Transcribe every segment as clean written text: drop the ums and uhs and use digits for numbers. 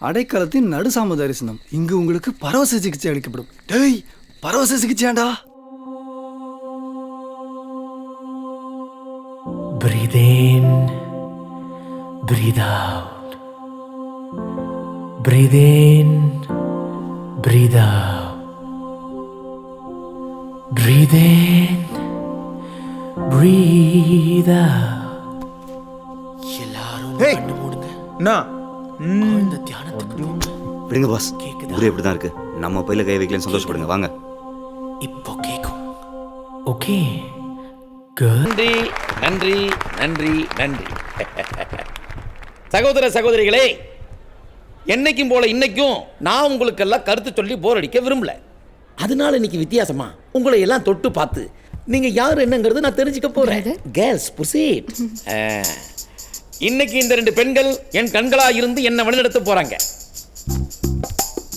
அடைக்கலத்தின் நடுசாம தரிசனம். இங்கு உங்களுக்கு பரவச சிகிச்சை அளிக்கப்படும். டேய், பரவச சிகிச்சையாண்டா. Breathe in, breathe out. Breathe in, breathe out. Breathe in, breathe out. எல்லாரும் கண்ணு மூடுங்க. இந்த தியானத்துக்கு விடுங்க பாஸ், ஊரே இப்படி தான் இருக்கு. நம்ம பையில கை வைக்கலன்னு சந்தோஷப்படுங்க. வாங்க. இப்போ கேக்கும். Okay, good. நன்றி நன்றி நன்றி. சகோதர சகோதரிகளே, என்னைக்கும் போல இன்னைக்கும் நான் உங்களுக்கெல்லாம் கருத்து சொல்லி போர் அடிக்க விரும்பல. அதனால இன்னைக்கு வித்தியாசமா உங்களை எல்லாம் தொட்டு பார்த்து நீங்க யார் என்னங்கிறது நான் தெரிஞ்சுக்க போறேன். Girls proceed. இன்னைக்கு இந்த 2 பெண்கள் என் கண்களா இருந்து என்ன வழிநடத்த போறாங்க.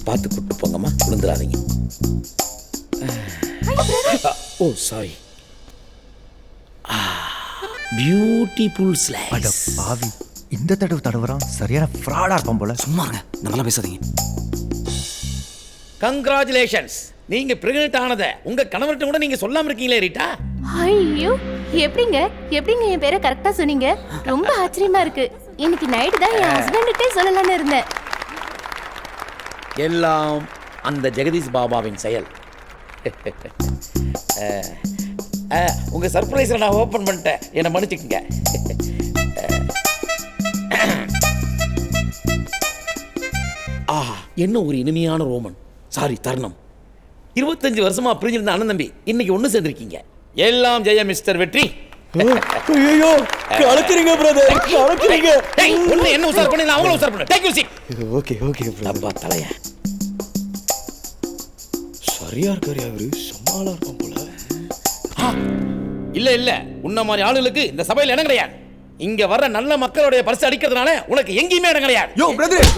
பார்த்து கூட்டு போங்கம்மா, விழுந்துடாதீங்க. ஓ சாரி. Beautiful slice. பாவி, இந்த தடவை தடவறான் சரியான ஃப்ராடா இருப்பான் போல. சும்மா இருங்க, நம்மளாம் பேசாதீங்க. கங்க்ராச்சுலேஷன்ஸ், நீங்க பிரெக்னென்ட் ஆனதை உங்க கணவர்கிட்ட கூட நீங்க சொல்லாம இருக்கீங்களே ரீட்டா. ஐயோ, எப்படிங்க என் பேரை கரெக்டா சொன்னீங்க? ரொம்ப ஆச்சரியமா இருக்கு. இன்னைக்கு நைட் தான் என் ஹஸ்பண்டுட்டே சொல்லலாம்னு இருந்தேன். எல்லாம் அந்த ஜெகதீஷ் பாபாவின் செயல். உங்க சர்ப்ரைஸை நான் ஓபன் பண்ணிட்டேன், என்னை மன்னிச்சுக்கங்க. ஆஹா, என்ன ஒரு இனிமையான ரோமன், சாரி தருணம். 25 வருஷமா பிரிஞ்சிருந்த அண்ணன் தம்பி இன்னைக்கு ஒண்ணு சேர்ந்திருக்கீங்க. எல்லாம் ஜெய மிஸ்டர் வெற்றி. ஐயோ, கலக்குறீங்க பிரதர், கலக்குறீங்க. டேய், ஒண்ணு என்ன உசார் பண்ணி நான் அவங்கள உசார் பண்ணேன். Take you seat. Okay okay brother. அப்பா தலைய சரியா இருக்காரு அவரு, சமாளா இருப்பான் போல. இல்ல இல்ல, உன்ன மாதிரி ஆளுகளுக்கு இந்த சபையில இடம் கிடையாது. இங்க வர்ற நல்ல மக்களுடைய பரிசு அடிக்கிறதுனால உனக்கு எங்கேயுமே இடம் கிடையாது. யோ பிரதர்,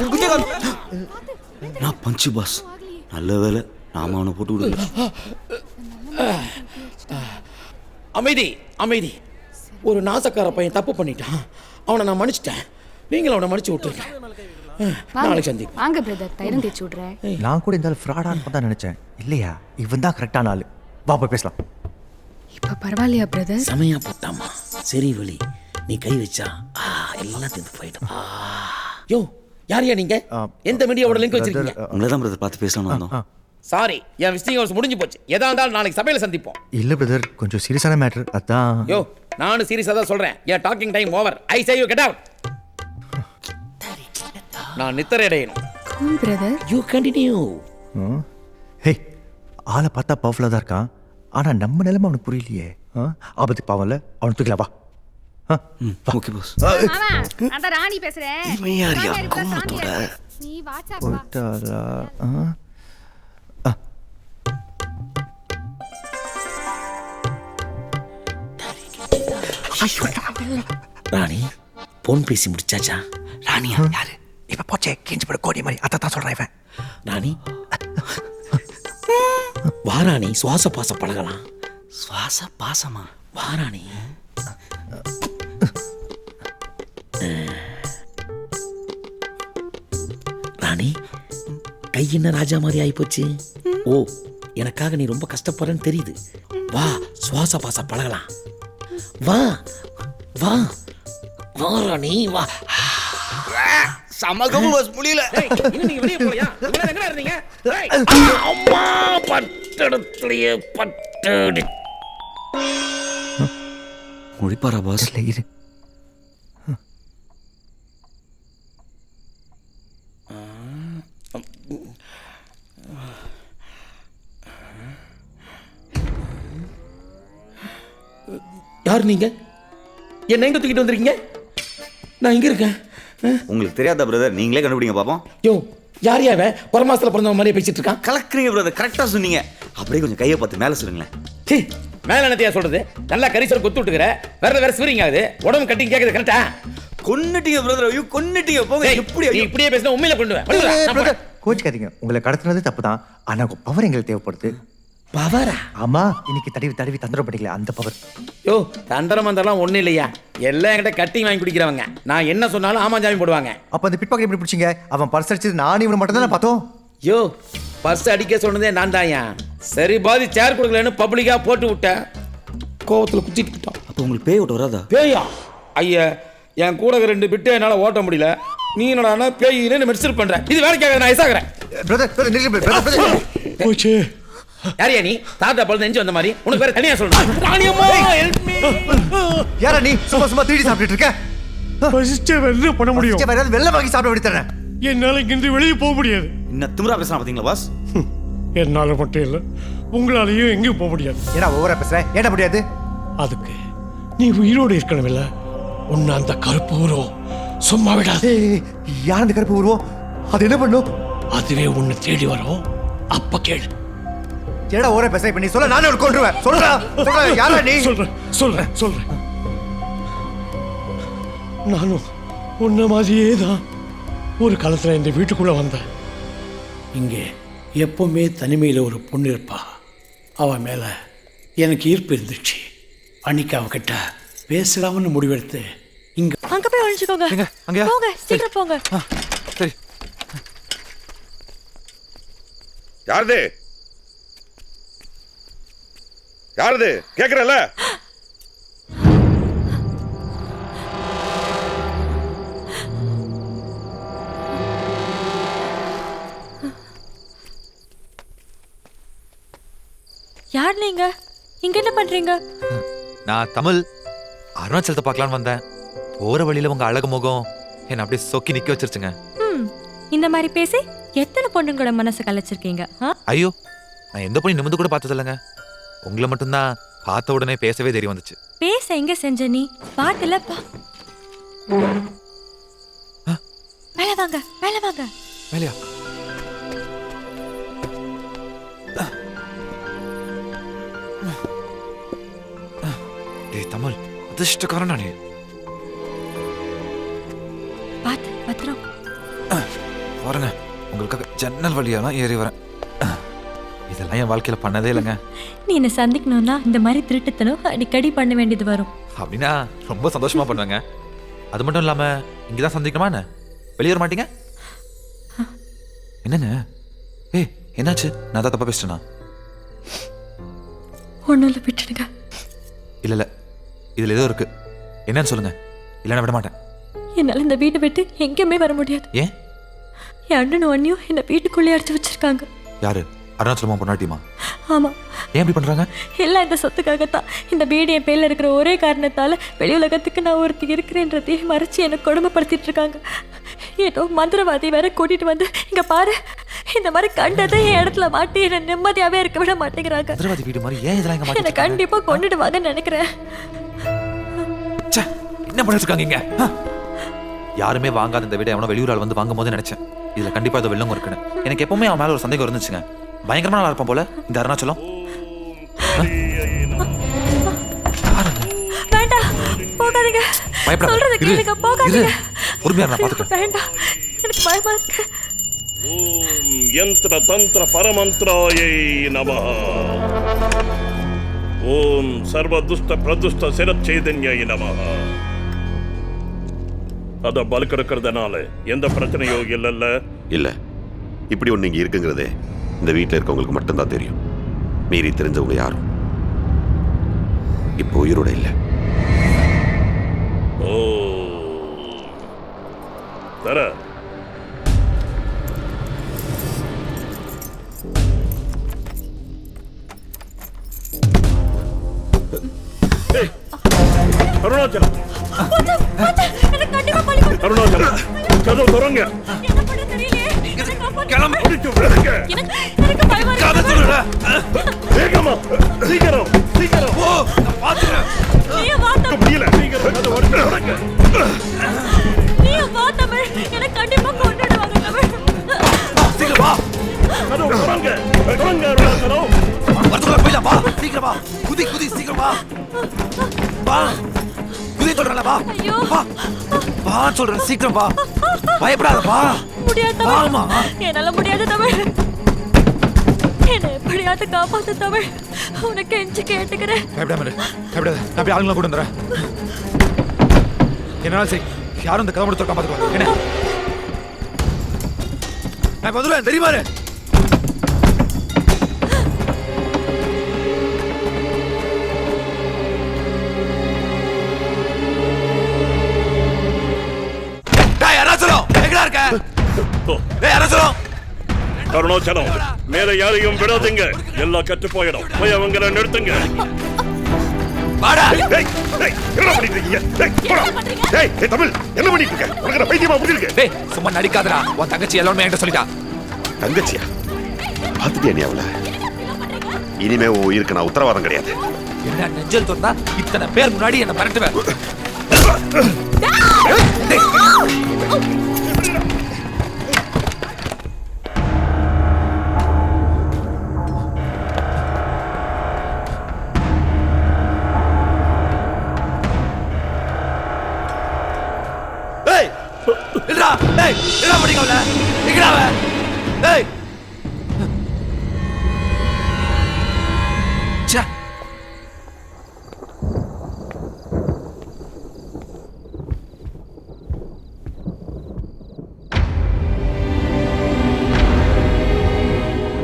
நான் பஞ்சு பாஸ். நல்ல வேலை நாம அவனை போட்டு விடுங்க. அமைதி அமைதி. ஒரு நாசக்கார பையன் தப்பு பண்ணிட்டான், அவனை நான் மன்னிச்சிட்டேன். நீங்களும் அவனை மன்னிச்சு விட்டுருங்க. நாளைக்கு சந்திப்போம். வாங்க பிரதர், தைலம் தேய்ச்சி விடுறேன். நான் கூட இந்த ஃப்ராடா இருப்பதா நினைச்சேன். இல்லையா, இவன் தான் கரெக்டான ஆளு. வா போய் பேசலாம். இப்ப பரவாயில்லையா பிரதர்? சமயா போட்டாமா, சரி வழி. நீ கை வச்சா எல்லாம் தீர்ந்து போயிடும். யோ, யாரையா நீங்க? எந்த மீடியாவோட லிங்க் வச்சிருக்கீங்க? உங்களை தான் பிரதர் பார்த்து பேசலாம்னு வந்தோம். சாரி, என் விசிட்டிங் ஹவர்ஸ் முடிஞ்சு போச்சு. எதா இருந்தாலும் நாளைக்கு சபையில சந்திப்போம். இல்ல பிரதர், கொஞ்சம் சீரியஸான மேட்டர் அதான். யோ, நானும் சீரியஸா தான் சொல்றேன். என் talking time over. I say you get out. நான் நித்திரை அடையணும். Cool brother. You continue. Hey, ஆளை பார்த்தா பவர்ஃபுல்லா தான் இருக்கான். ஆனா நம்ம நிலைமை அவனுக்கு புரியலையே. ஆபத்து பாவம்ல, அவனை தூக்கல. வா. Okay boss. மாமா, அந்த ராணி பேசுறேன். இவன் யாரியா கோமத்தோட? நீ வாட்ஸ்அப் வா. போட்டாரா? ராணி, போன் பேசி முடிச்சாச்சா? ராணியா யாரு? இப்ப போச்சே, கேஞ்சு போட கோடி மாதிரி. அதான் சொல்றேன் இவன். ராணி வாராணி, சுவாச பாச பழகலாம். சுவாச பாசமா? வாராணி. ராணி, கை என்ன ராஜா மாதிரி ஆயிப்போச்சு. ஓ, எனக்காக நீ ரொம்ப கஷ்டப்படுறன்னு தெரியுது. வா, சுவாச பாச பழகலாம். வா வா வா ராணி, வா. சமகம் பாஸ், முடியல. நீங்க வெளிய போறியா? இவ்வளவு எங்க இருந்தீங்க? அம்மா, பட்டடத்திலேயே பட்டடி. முடிப்பாரா பாஸ்? இல்ல இரு. யார் நீங்க? என்ன எங்க தூக்கிட்டு வந்திருக்கீங்க? நான் இங்க இருக்கேன். உங்களுக்கு தெரியாதா பிரதர்? நீங்களே கண்டுபிடிங்க பாப்போம். யோ, யார் யாவன் குரமாசத்துல பிறந்தவன் மாதிரியே பேசிட்டு இருக்கான்? கலக்குறீங்க பிரதர், கரெக்டா சொன்னீங்க. அப்படியே கொஞ்சம் கையை பார்த்து மேலே சொல்லுங்களேன். சீ, மேல என்னத்தையா சொல்றது? நல்லா கரிசல் கொத்து விட்டுக்கிற, வேற ஸ்வீரிங் ஆகுது. உடம்பு கட்டி கேக்குது கரெக்டா? கொன்னுட்டீங்க பிரதர். ஐயோ கொன்னுட்டீங்க. போங்க. எப்படி நீ இப்படியே பேசினா உண்மையில கொண்டுவேன். கோச்சுக்காதீங்க, உங்களை கடத்துனது தப்பு தான். ஆனா உங்க பவர் எங்களுக்கு தேவைப்படுது. பவரா? ஆமா, இன்னைக்கு தடவி தடவி தந்திரம் பண்ணிக்கல அந்த பவர். யோ, தந்திரம் மந்திரம் ஒண்ணு இல்லையா? எல்லாம் என்கிட்ட கட்டிங் வாங்கி குடிக்கிறவங்க. நான் என்ன சொன்னாலும் ஆமா ஜாமீன் போடுவாங்க. அப்ப அந்த பிட்பாக்கெட் எப்படி பிடிச்சிங்க? அவன் பர்ஸ் அடிச்சது நானும் இவனை மட்டும் தானே பார்த்தோம். யோ, பர்ஸ் அடிக்க சொன்னதே நான் தான்யா. சரி பாதி சேர் கொடுக்கலன்னு பப்ளிக்கா போட்டு விட்டேன். கோவத்துல குத்திட்டு விட்டான். அப்போ உங்களுக்கு பேய் ஓட்ட வராதா? பேயா? ஐயா, என் கூட 2 பிட்டு என்னால ஓட்ட முடியல. நீ என்னடா பேயின்னு மெர்சல் பண்ற? இது வேலைக்காக நான் ஐசாகிறேன். பிரதர் நில்லுங்க போச்சு. யாரியா நீ? தாத்தா பழுது நெஞ்சு வந்த மாதிரி உனக்கு வேற தனியா சொல்லணும். ராணியம்மா ஹெல்ப் மீ. யாரா நீ? சும்மா 3D சாப்பிட்டுட்டு இருக்க? என்ன பண்ண முடியும்? வேற வெள்ள வாங்கி சாப்பிட விடுறேன். என்னால இங்கிருந்து வெளியே போக முடியாது. இன்னும் திமிரா பேசுறான் பாத்தீங்களா பாஸ்? என்னால மட்டும் இல்ல, உங்களாலையும் எங்கேயும் போக முடியாது. ஏன்னா ஓவரா பேசுறேன். ஏன்னா முடியாது? அதுக்கு நீ உயிரோடு இருக்கணும் இல்ல? உன்னை அந்த கருப்பு உருவம் சும்மா விடாது. யார் அந்த கருப்பு உருவம்? அது என்ன பண்ணும்? அதுவே உன்னை தேடி வரும். அப்ப கேளு. ஏடா ஓவரா பேசுற? இப்ப நீ சொல்ல நானே ஒரு கொன்றுவேன். சொல்றா யாரா நீ? சொல்றேன். நானும் உன்ன மாதிரியே தான் ஒரு காலத்துல இந்த வீட்டுக்குள்ள வந்தேன். இங்கே எப்பவுமே தனிமையில் ஒரு பொண்ணு இருப்பா. அவன் மேல எனக்கு ஈர்ப்பு இருந்துச்சு. அன்னைக்கு அவகிட்ட பேசலாம்னு முடிவெடுத்து இங்க அங்க போய் ஒளிஞ்சுக்கோங்க. அங்கயா? போங்க, சீக்கிரம் போங்க. சரி. யாரது கேக்குறல? யார் நீங்க? இங்க என்ன பண்றீங்க? நான் தமிழ். அருணாச்சலத்தை பார்க்கலான்னு வந்தேன். போற வழியில உங்க அழகு முகம் என்ன அப்படியே சொக்கி நிக்க வச்சிருச்சுங்க. இந்த மாதிரி பேசி எத்தனை பொண்ணுங்களோட மனசை கலைச்சிருக்கீங்க? ஐயோ, நான் எந்த பொண்ணு நிமிந்து கூட பார்த்தது இல்லைங்க. உங்களை மட்டும்தான் பார்த்த உடனே பேசவே தெரிய வந்துச்சு. பேச எங்க செஞ்ச நீ? பாட்டுல மேல வாங்க. வேலையா? தமிழ் அதிர்ஷ்டக்காரன் நானே. பாத்து பத்திரம் வரங்க, உங்களுக்காக ஜன்னல் வழியாலாம் ஏறி வரேன். இதெல்லாம் என் வாழ்க்கையில பண்ணதே இல்லைங்க. நீ என்ன சந்திக்கணும்னா இந்த மாதிரி திருட்டுத்தனம் அடிக்கடி பண்ண வேண்டியது வரும். அப்படின்னா ரொம்ப சந்தோஷமா பண்ணுவேங்க. அது மட்டும் இல்லாம இங்கதான் சந்திக்கணுமா என்ன? வெளியே வர மாட்டீங்க? என்னங்க? என்னாச்சு? நான் தான் தப்பா பேசிட்டேனா? ஒன்றும் இல்லை, விட்டுடுங்க. இல்ல இதுல ஏதோ இருக்கு. என்னன்னு சொல்லுங்க, இல்லைன்னா விட மாட்டேன். என்னால இந்த வீட்டை விட்டு எங்கேயுமே வர முடியாது. ஏன்? என் அண்ணனும் அண்ணியும் என்னை வீட்டுக்குள்ளே அடைச்சு வச்சிருக்காங்க. யாரு? அருணாச்சலமா பொண்ணாட்டியுமா? ஆமா. ஏன் இப்படி பண்றாங்க? எல்லாம் இந்த சொத்துக்காகத்தான். இந்த வீடு என் பேர்ல இருக்கிற ஒரே காரணத்தால வெளி உலகத்துக்கு நான் ஒருத்தி இருக்கிறேன்றதையே மறைச்சு என்னை கொடுமைப்படுத்திட்டு இருக்காங்க. ஏதோ மந்திரவாதி வேற கூட்டிட்டு வந்து இங்க பாரு, இந்த மாதிரி கண்டதை என் இடத்துல மாட்டி என்னை நிம்மதியாவே இருக்க விட மாட்டேங்கிறாங்க. மந்திரவாதி வீடு மாதிரி ஏன் இதெல்லாம் இங்க என்னை மாட்டிட்டு கண்டிப்பா கொண்டுடுவாங்கன்னு நினைக்கிறேன். ச்சே, என்ன பண்ணிட்டு இருக்காங்க இங்க? யாருமே வாங்காத இந்த வீடை எவனோ வெளியூர் ஆள் வந்து வாங்கும் போது நினைச்சேன் இதுல கண்டிப்பா ஏதோ வெள்ளம் இருக்குன்னு. எனக்கு எப்பவுமே அவன் மேல ஒரு சந்தேகம் இருந்துச்சுங்க. பயங்கரமா நல்லா இருப்பான் போல இந்த அருணாச்சலம். வேண்டாம், போகாதீங்க. சொல்றத கேளுங்க, போகாதீங்க. பொறுமையா நான் பாத்துக்கிறேன். வேண்டாம், எனக்கு பயமா இருக்கு. ஓம் யந்திர தந்திர பரமந்திராயை நமஹ. ஓம் சர்வ துஷ்ட பிரதுஷ்ட சிரச்சைதன்யை நமஹ. அத பலுக்கெடுக்கிறதுனால எந்த பிரச்சனையோ இல்லைல்ல? இல்லை, இப்படி ஒன்று இங்கே இருக்குங்கிறதே இந்த வீட்டில் இருக்கவங்களுக்கு மட்டும்தான் தெரியும். மீறி தெரிஞ்சவங்க யாரும் இப்போ உயிரோட இல்லை. ஓ தர அருணாச்சலம், அருணாச்சலம், கதவு திறங்க. வேகமா, சீக்கிரம் சீக்கிரம். முடியல, சீக்கிரம் கதவு திறங்க. கதவு திறங்க, திறங்க அருணாச்சலம். போயிடலாம், வா சீக்கிரம் வா. குதி குதி சீக்கிரம் வா. வா குதி சொல்றேன், வா வா வா சொல்றேன், சீக்கிரம் வா. பயப்படாத, வா. முடியாது தமிழ், என்னால முடியாது தமிழ். என்னை எப்படியாவது காப்பாத்து தமிழ், உனக்கு எஞ்சி கேட்டுக்கிறேன். பயப்படாம இரு, பயப்படாத. நான் போய் ஆளுங்களை கூட வந்துடுறேன். என்னால சரி யாரும் இந்த கதை முடித்து பார்த்துக்கோ. என்ன நான் வந்துடுவேன் தெரியுமா? அருணாச்சலம் மேல யாரையும் விடாதீங்க. எல்லாம் கட்டு போயிடும். போய் அவங்கள நிறுத்துங்க. தமிழ் என்ன பண்ணிட்டு இருக்க? உனக்கு பைத்தியமா புரியுது? சும்மா நடிக்காதடா. உன் தங்கச்சி எல்லாமே என்கிட்ட சொல்லிட்டா. தங்கச்சியா? பாத்துட்டியா நீ அவளை? இனிமே உன் உயிருக்கு நான் உத்தரவாதம் கிடையாது. என்ன நெஞ்சல் தோத்தா இத்தனை பேர் முன்னாடி என்ன மிரட்டுவேன்?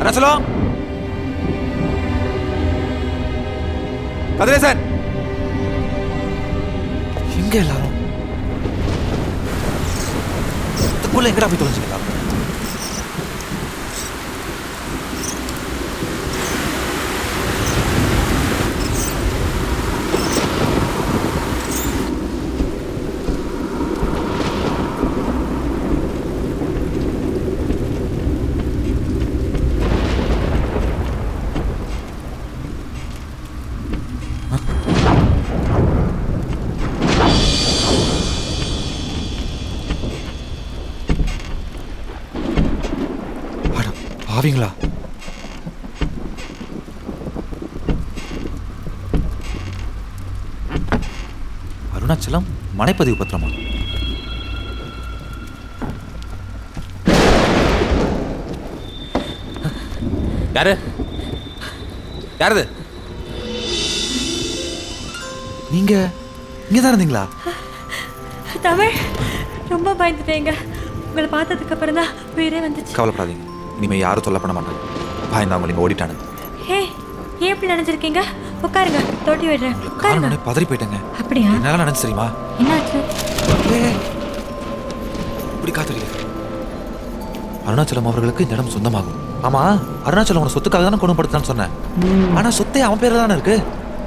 அருணாச்சலம், கதிரேசன், எங்க எல்லாரும் இதுக்குள்ள எங்கடா போய் தொலைஞ்சுக்கிட்டா? பாவீங்களா? அருணாச்சலம் மனைப்பதிவு பத்திரமா? யாரு யாரது? நீங்க இங்கதான் இருந்தீங்களா? தமிழ், ரொம்ப பயந்துட்டேங்க. உங்களை பார்த்ததுக்கு அப்புறம் தான் உயிரே வந்துச்சு. கவலைப்படாதீங்க, இனிமே யாரும் தொல்லை பண்ண மாட்டாங்க. பயந்தவங்க நீங்க ஓடிட்டானு. ஹே, ஏன் இப்படி நினைச்சிருக்கீங்க? உட்காருங்க, தொட்டி விடுறேன். உட்காருங்க. பதறி போயிட்டேங்க. அப்படியா? என்னால நினைச்சு தெரியுமா? என்னாச்சு? இப்படி காத்துறீங்க. அருணாச்சலம் அவர்களுக்கு இந்த இடம் சொந்தமாகும். ஆமா, அருணாச்சலம் உன சொத்துக்காக தானே குணப்படுத்தான்னு சொன்னேன். ஆனா சொத்தே அவன் பேர்ல தானே இருக்கு.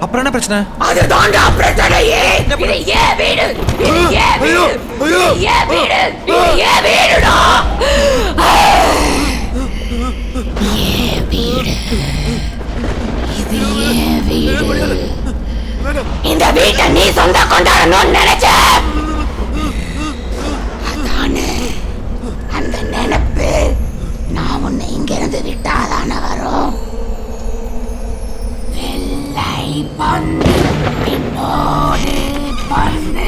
அப்புறம் என்ன பிரச்சனை? அதுதான்டா பிரச்சனையே. இது ஏன் வீடு? இது ஏன் வீடு? இது ஏன் வீடு? இது ஏன் வீடுடா? ஏன் வீடு? இது ஏன் வீடு? இந்த வீட்டை நீ சொந்த கொண்டாடணும்னு நினைச்ச. அதானே அந்த நினைப்பு நான் உன்னை இங்கிருந்து விட்டாதானே வரும். வெள்ளை பண்ணு பின்னோடு பண்ணு.